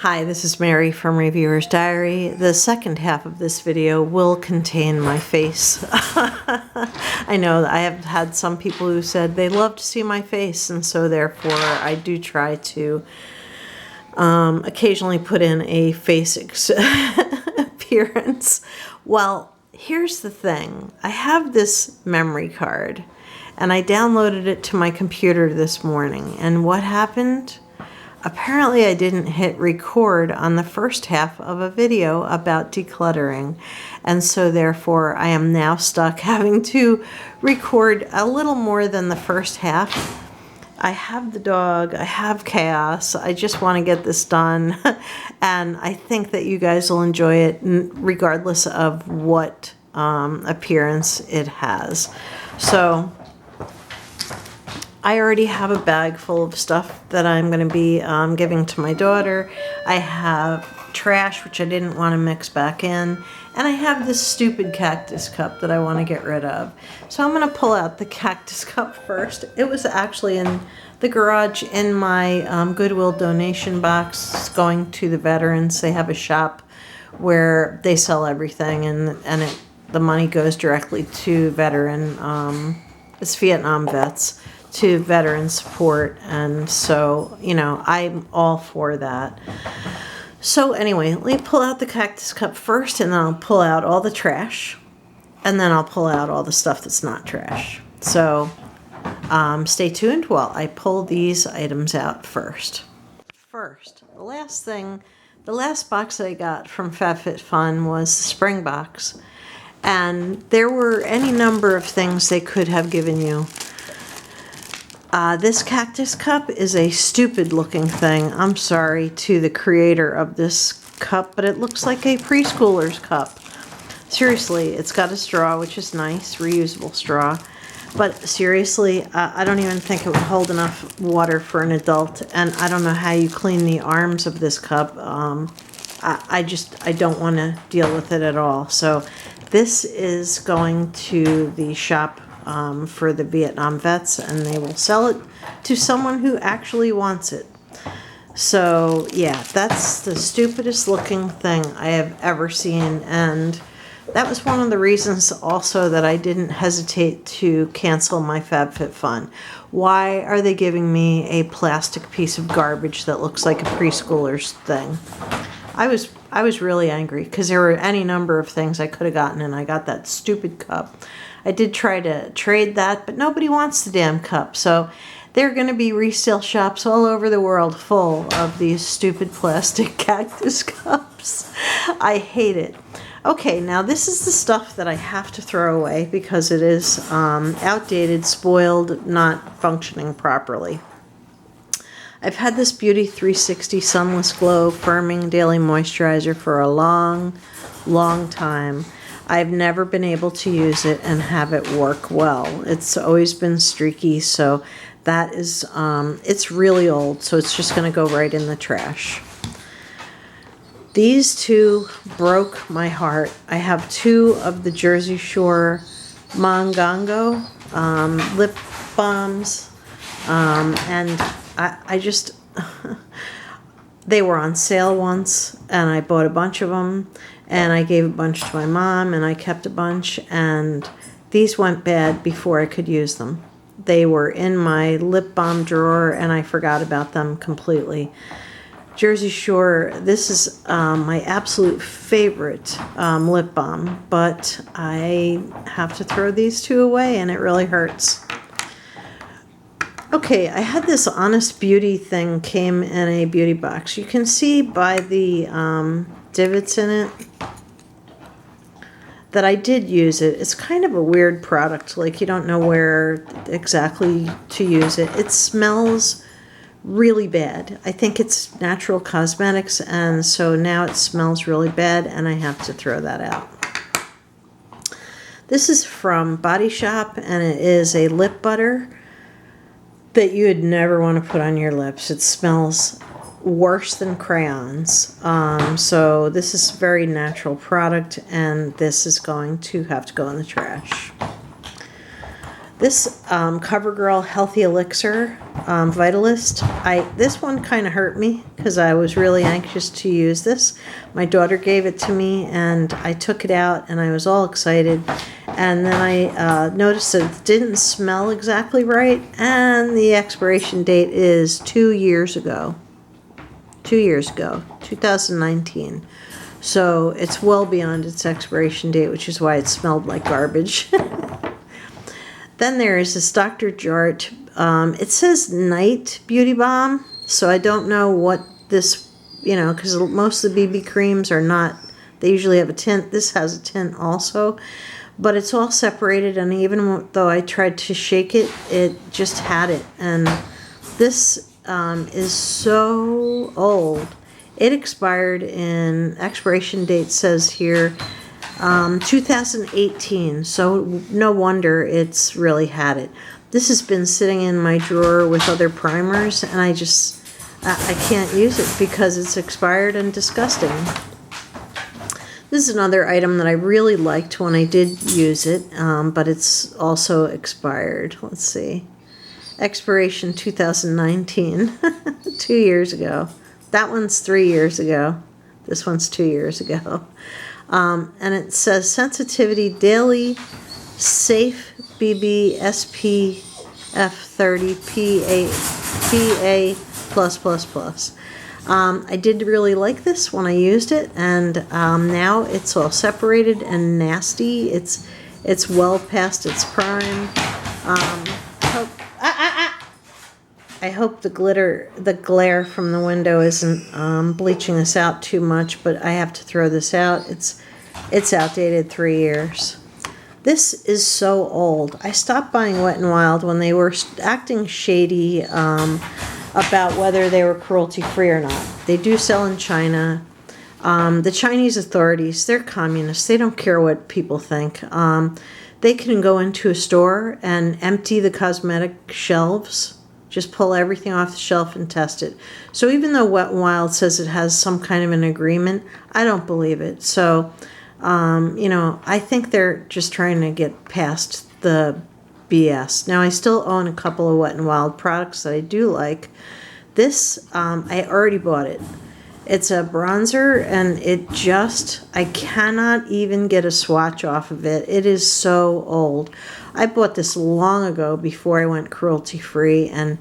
Hi, this is Mary from Reviewer's Diary. The second half of this video will contain my face. I know I have had some people who said they love to see my face, and so therefore I do try to occasionally put in a face appearance. Well, here's the thing. I have this memory card, and I downloaded it to my computer this morning, and what happened? Apparently I didn't hit record on the first half of a video about decluttering, and so therefore I am now stuck having to record a little more than the first half. I have the dog, I have chaos, I just want to get this done, and I think that you guys will enjoy it regardless of what appearance it has. So I already have a bag full of stuff that I'm going to be giving to my daughter. I have trash, which I didn't want to mix back in. And I have this stupid cactus cup that I want to get rid of. So I'm going to pull out the cactus cup first. It was actually in the garage in my Goodwill donation box going to the veterans. They have a shop where they sell everything, and the money goes directly to it's Vietnam vets, to veteran support, and so, you know, I'm all for that. So anyway, let me pull out the cactus cup first, and then I'll pull out all the trash, and then I'll pull out all the stuff that's not trash. So stay tuned while I pull these items out first. First, the last box that I got from FabFitFun was the spring box, and there were any number of things they could have given you. This cactus cup is a stupid looking thing. I'm sorry to the creator of this cup, but it looks like a preschooler's cup. Seriously, it's got a straw, which is nice, reusable straw. But seriously, I don't even think it would hold enough water for an adult, and I don't know how you clean the arms of this cup. I don't want to deal with it at all. So this is going to the shop for the Vietnam vets, and they will sell it to someone who actually wants it. So yeah, that's the stupidest looking thing I have ever seen, and that was one of the reasons also that I didn't hesitate to cancel my FabFitFun. Why are they giving me a plastic piece of garbage that looks like a preschooler's thing? I was really angry because there were any number of things I could have gotten, and I got that stupid cup. I did try to trade that, but nobody wants the damn cup. So there are going to be resale shops all over the world full of these stupid plastic cactus cups. I hate it. Okay, now this is the stuff that I have to throw away because it is outdated, spoiled, not functioning properly. I've had this Beauty 360 Sunless Glow Firming Daily Moisturizer for a long, long time. I've never been able to use it and have it work well. It's always been streaky, so that is, it's really old, so it's just going to go right in the trash. These two broke my heart. I have two of the Jersey Shore Mongongo lip balms, and I just, they were on sale once, and I bought a bunch of them, and I gave a bunch to my mom, and I kept a bunch, and these went bad before I could use them. They were in my lip balm drawer, and I forgot about them completely. Jersey Shore, this is my absolute favorite lip balm, but I have to throw these two away, and it really hurts. Okay, I had this Honest Beauty thing came in a beauty box. You can see by the divots in it that I did use it. It's kind of a weird product, like you don't know where exactly to use it. It smells really bad. I think it's natural cosmetics, and so now it smells really bad, and I have to throw that out. This is from Body Shop, and it is a lip butter that you would never want to put on your lips. It smells worse than crayons. So this is a very natural product, and this is going to have to go in the trash. This CoverGirl Healthy Elixir Vitalist. This one kind of hurt me because I was really anxious to use this. My daughter gave it to me and I took it out and I was all excited. And then I noticed that it didn't smell exactly right, and the expiration date is 2 years ago. 2 years ago, 2019. So it's well beyond its expiration date, which is why it smelled like garbage. Then there is this Dr. Jart. It says Night Beauty Balm, so I don't know what this, because most of the BB creams are not, they usually have a tint. This has a tint also, but it's all separated, and even though I tried to shake it, it just had it. And this is so old. It expired in, expiration date says here, 2018, so no wonder it's really had it. This has been sitting in my drawer with other primers, and I can't use it because it's expired and disgusting. This is another item that I really liked when I did use it, but it's also expired. Let's see. Expiration 2019, 2 years ago. That one's 3 years ago. This one's 2 years ago. And it says Sensitivity Daily Safe BB SPF 30 PA+++. I did really like this when I used it, and now it's all separated and nasty. It's well past its prime. I hope the glare from the window isn't bleaching this out too much, but I have to throw this out. It's outdated 3 years. This is so old. I stopped buying Wet n Wild when they were acting shady about whether they were cruelty-free or not. They do sell in China. The Chinese authorities, they're communists. They don't care what people think. They can go into a store and empty the cosmetic shelves. Just pull everything off the shelf and test it. So even though Wet n Wild says it has some kind of an agreement, I don't believe it. So, I think they're just trying to get past the BS. Now, I still own a couple of Wet n Wild products that I do like. This, I already bought it. It's a bronzer, and I cannot even get a swatch off of it. It is so old. I bought this long ago before I went cruelty-free, and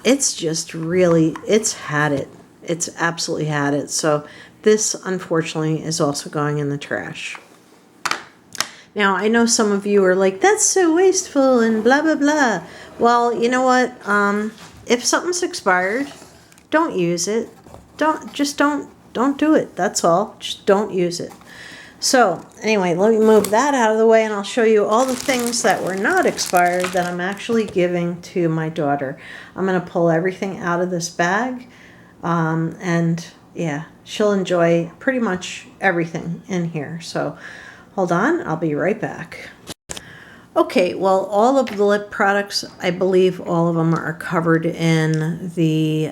it's just really, it's had it. It's absolutely had it. So this, unfortunately, is also going in the trash. Now, I know some of you are like, that's so wasteful and blah, blah, blah. Well, you know what? If something's expired, don't use it. Don't do it. That's all. Just don't use it. So anyway, let me move that out of the way, and I'll show you all the things that were not expired that I'm actually giving to my daughter. I'm going to pull everything out of this bag, and yeah, she'll enjoy pretty much everything in here. So hold on, I'll be right back. Okay, well, all of the lip products, I believe all of them are covered in the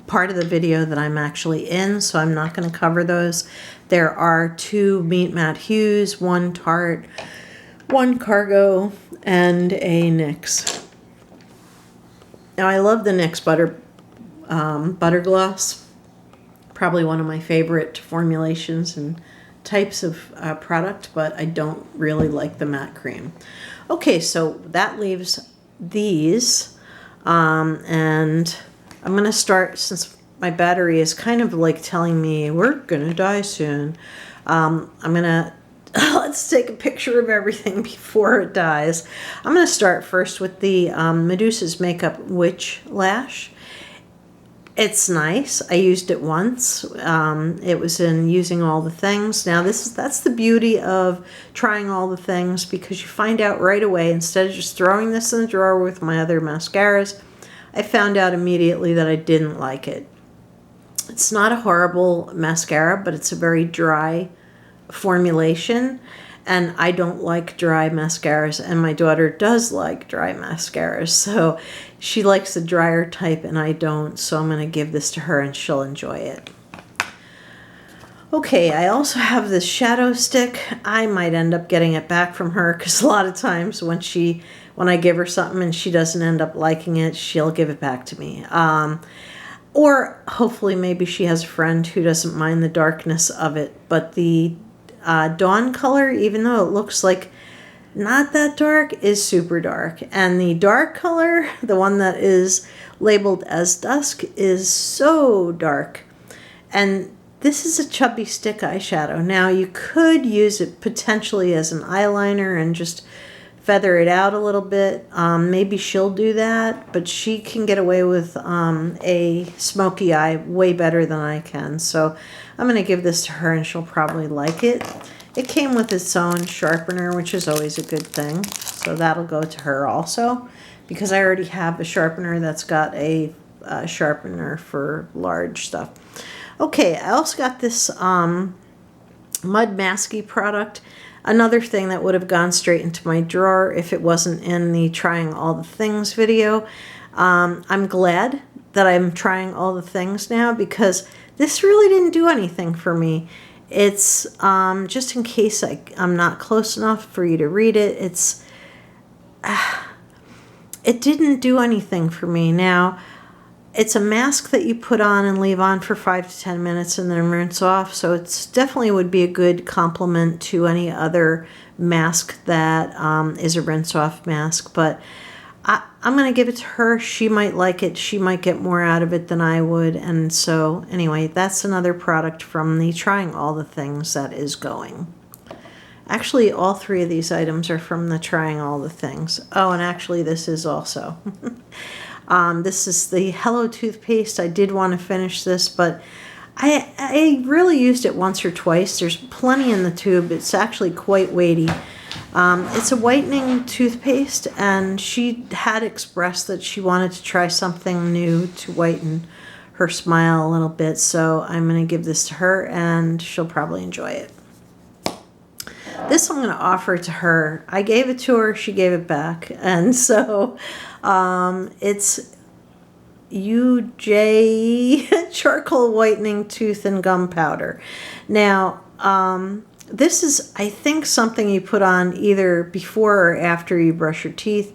part of the video that I'm actually in, so I'm not going to cover those. There are 2 Meet Matte Hues, 1 Tarte, 1 Cargo, and a NYX. Now, I love the NYX Butter Gloss. Probably one of my favorite formulations and types of product, but I don't really like the matte cream. Okay, so that leaves these, and I'm going to start, since my battery is kind of like telling me we're going to die soon. I'm going to, let's take a picture of everything before it dies. I'm going to start first with the Medusa's Makeup Witch Lash. It's nice. I used it once. It was in Using All the Things. Now that's the beauty of trying all the things, because you find out right away, instead of just throwing this in the drawer with my other mascaras. I found out immediately that I didn't like it. It's not a horrible mascara, but it's a very dry formulation, and I don't like dry mascaras, and my daughter does like dry mascaras, so she likes the drier type and I don't, so I'm going to give this to her and she'll enjoy it. Okay, I also have this shadow stick. I might end up getting it back from her because a lot of times when I give her something and she doesn't end up liking it, she'll give it back to me. Or hopefully maybe she has a friend who doesn't mind the darkness of it. But the Dawn color, even though it looks like not that dark, is super dark. And the dark color, the one that is labeled as dusk, is so dark. And this is a chubby stick eyeshadow. Now you could use it potentially as an eyeliner and just feather it out a little bit. Maybe she'll do that, but she can get away with a smoky eye way better than I can. So I'm going to give this to her and she'll probably like it. It came with its own sharpener, which is always a good thing. So that'll go to her also, because I already have a sharpener that's got a sharpener for large stuff. Okay, I also got this Mud Masky product. Another thing that would have gone straight into my drawer if it wasn't in the trying all the things video. I'm glad that I'm trying all the things now because this really didn't do anything for me. It's just in case I'm not close enough for you to read it. It didn't do anything for me. Now, it's a mask that you put on and leave on for 5 to 10 minutes and then rinse off. So it's definitely would be a good complement to any other mask that is a rinse off mask. But I'm going to give it to her. She might like it. She might get more out of it than I would. And so anyway, that's another product from the trying all the things that is going. Actually, all three of these items are from the trying all the things. Oh, and actually this is also. This is the Hello toothpaste. I did want to finish this, but I really used it once or twice. There's plenty in the tube. It's actually quite weighty. It's a whitening toothpaste, and she had expressed that she wanted to try something new to whiten her smile a little bit. So I'm going to give this to her, and she'll probably enjoy it. This I'm going to offer to her. I gave it to her. She gave it back. And so it's UJ Charcoal Whitening Tooth and Gum Powder. Now, this is, I think, something you put on either before or after you brush your teeth.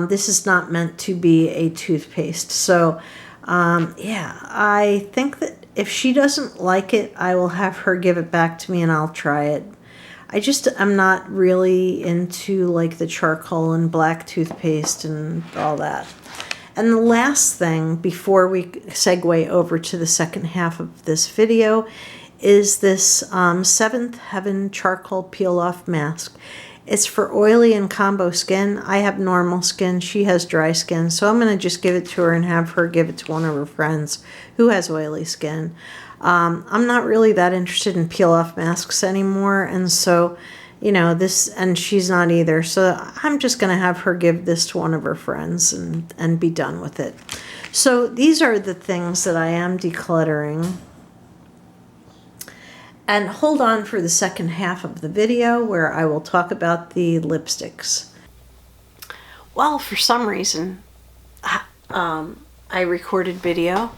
This is not meant to be a toothpaste. So, yeah, I think that if she doesn't like it, I will have her give it back to me and I'll try it. I'm not really into like the charcoal and black toothpaste and all that. And the last thing before we segue over to the second half of this video is this Seventh Heaven Charcoal Peel Off Mask. It's for oily and combo skin. I have normal skin. She has dry skin. So I'm going to just give it to her and have her give it to one of her friends who has oily skin. I'm not really that interested in peel-off masks anymore, and so, you know, and she's not either. So I'm just going to have her give this to one of her friends and be done with it. So these are the things that I am decluttering. And hold on for the second half of the video where I will talk about the lipsticks. Well, for some reason, I recorded video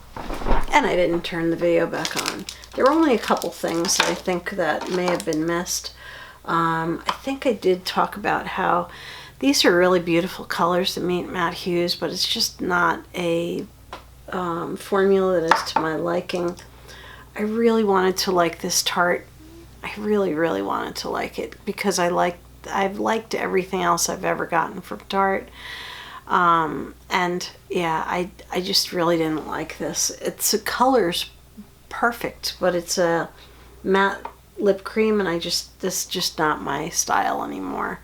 and I didn't turn the video back on. There were only a couple things that I think that may have been missed. I think I did talk about how these are really beautiful colors, the matte hues, but it's just not a formula that is to my liking. I really wanted to like this Tarte. I really, really wanted to like it because I've liked everything else I've ever gotten from Tarte. And yeah, I just really didn't like this. The color's perfect, but it's a matte lip cream, and this is just not my style anymore.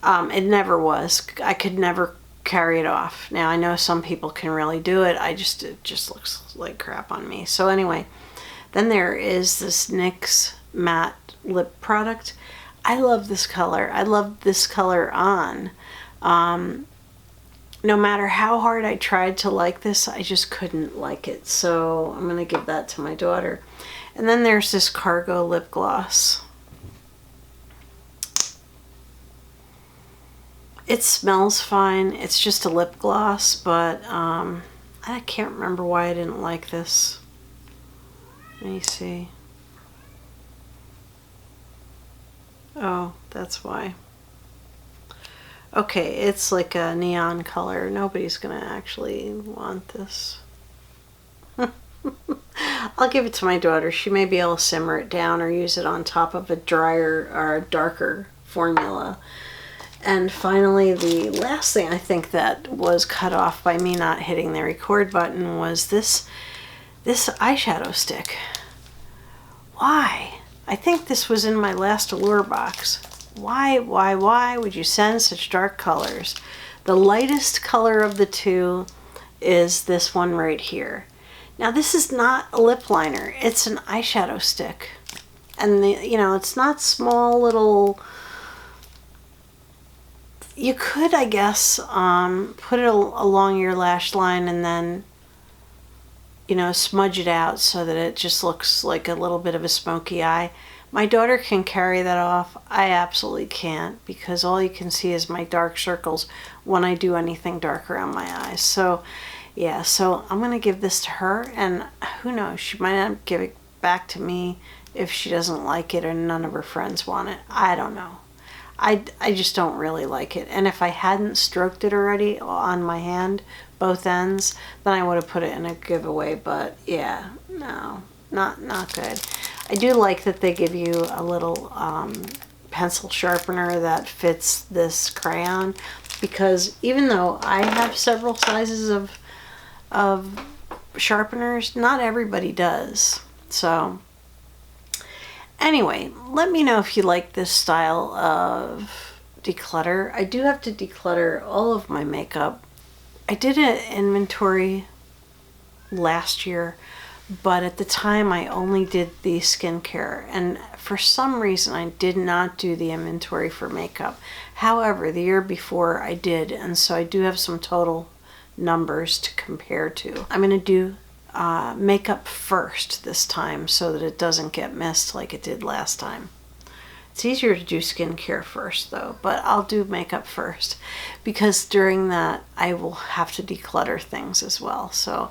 It never was. I could never carry it off. Now I know some people can really do it. It just looks like crap on me. So anyway, then there is this NYX matte lip product. I love this color. I love this color on. No matter how hard I tried to like this, I just couldn't like it. So I'm going to give that to my daughter. And then there's this Cargo lip gloss. It smells fine. It's just a lip gloss, but I can't remember why I didn't like this. Let me see. Oh, that's why. Okay, it's like a neon color. Nobody's gonna actually want this. I'll give it to my daughter. She may be able to simmer it down or use it on top of a drier or darker formula. And finally, the last thing I think that was cut off by me not hitting the record button was this eyeshadow stick. Why? I think this was in my last Allure box. Why would you send such dark colors? The lightest color of the two is this one right here. Now this is not a lip liner, it's an eyeshadow stick. And it's not small little, you could, I guess, put it along your lash line and then, smudge it out so that it just looks like a little bit of a smoky eye. My daughter can carry that off. I absolutely can't, because all you can see is my dark circles when I do anything dark around my eyes. So yeah, so I'm going to give this to her, and who knows, she might not give it back to me if she doesn't like it or none of her friends want it. I don't know. I just don't really like it. And if I hadn't stroked it already on my hand, both ends, then I would have put it in a giveaway. But yeah, no, not good. I do like that they give you a little pencil sharpener that fits this crayon, because even though I have several sizes of sharpeners, not everybody does. So anyway, let me know if you like this style of declutter. I do have to declutter all of my makeup. I did an inventory last year, but at the time I only did the skincare, and for some reason I did not do the inventory for makeup. However, the year before I did, and so I do have some total numbers to compare to. I'm going to do makeup first this time so that it doesn't get missed like it did last time. It's easier to do skincare first though, but I'll do makeup first because during that I will have to declutter things as well. So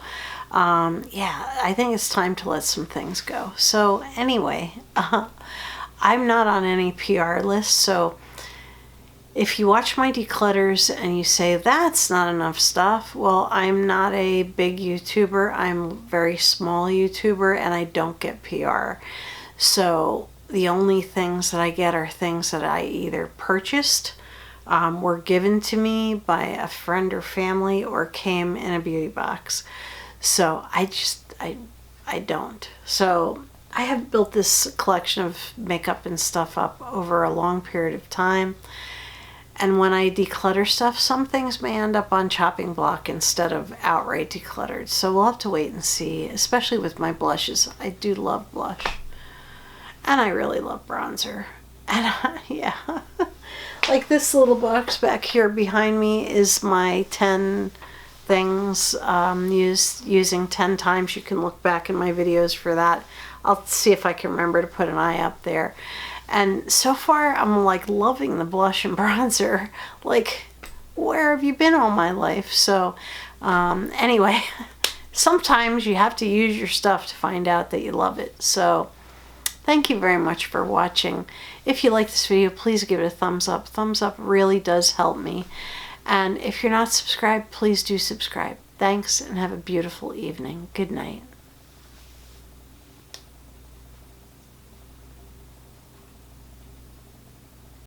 yeah, I think it's time to let some things go. So anyway, I'm not on any PR list, so if you watch my declutters and you say that's not enough stuff, well, I'm not a big YouTuber. I'm a very small YouTuber and I don't get PR. So the only things that I get are things that I either purchased, were given to me by a friend or family, or came in a beauty box. So I don't. So I have built this collection of makeup and stuff up over a long period of time. And when I declutter stuff, some things may end up on chopping block instead of outright decluttered. So we'll have to wait and see, especially with my blushes. I do love blush. And I really love bronzer. And yeah, like this little box back here behind me is my 10 things using 10 times. You can look back in my videos for that. I'll see if I can remember to put an eye up there. And so far I'm like loving the blush and bronzer. Like, where have you been all my life? So anyway, sometimes you have to use your stuff to find out that you love it. So thank you very much for watching. If you like this video, please give it a thumbs up. Thumbs up really does help me. And if you're not subscribed, please do subscribe. Thanks, and have a beautiful evening. Good night.